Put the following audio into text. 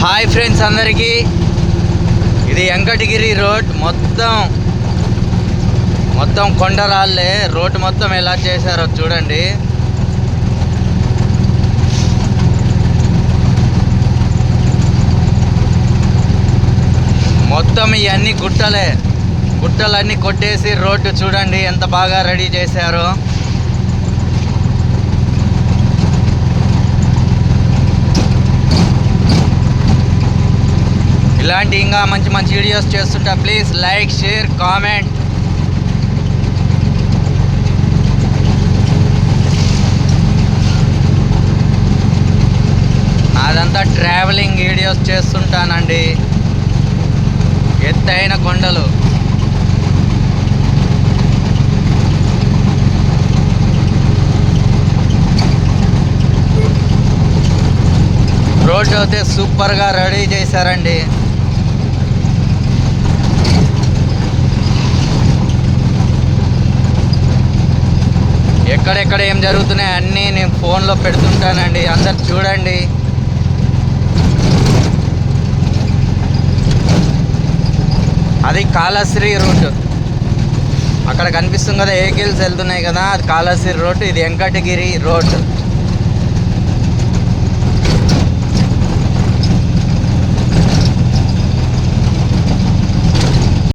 Hi friends అందరికీ, ఇది Venkatagiri road. మొత్తం కొండరాళ్ళే. రోడ్ మొత్తం ఎలా చేశారో చూడండి. మొత్తం ఇవన్నీ గుట్టలన్నీ కొట్టేసి రోడ్డు చూడండి ఎంత బాగా రెడీ చేశారో. ఇలాంటి ఇంకా మంచి మంచి వీడియోస్ చేస్తుంటా. Please like, share, comment. అదంతా ట్రావెలింగ్ వీడియోస్ చేస్తుంటానండి. ఎత్తైన కొండలు, రోడ్డు అయితే సూపర్గా రెడీ చేశారండి. ఎక్కడెక్కడ ఏం జరుగుతున్నాయి అన్నీ నేను ఫోన్లో పెడుతుంటానండి, అందరు చూడండి. అది కాళశ్రీ రూట్. అక్కడ కనిపిస్తుంది కదా, వెహికల్స్ వెళ్తున్నాయి కదా, అది కాళశ్రీ రోడ్. ఇది వెంకటగిరి రోడ్.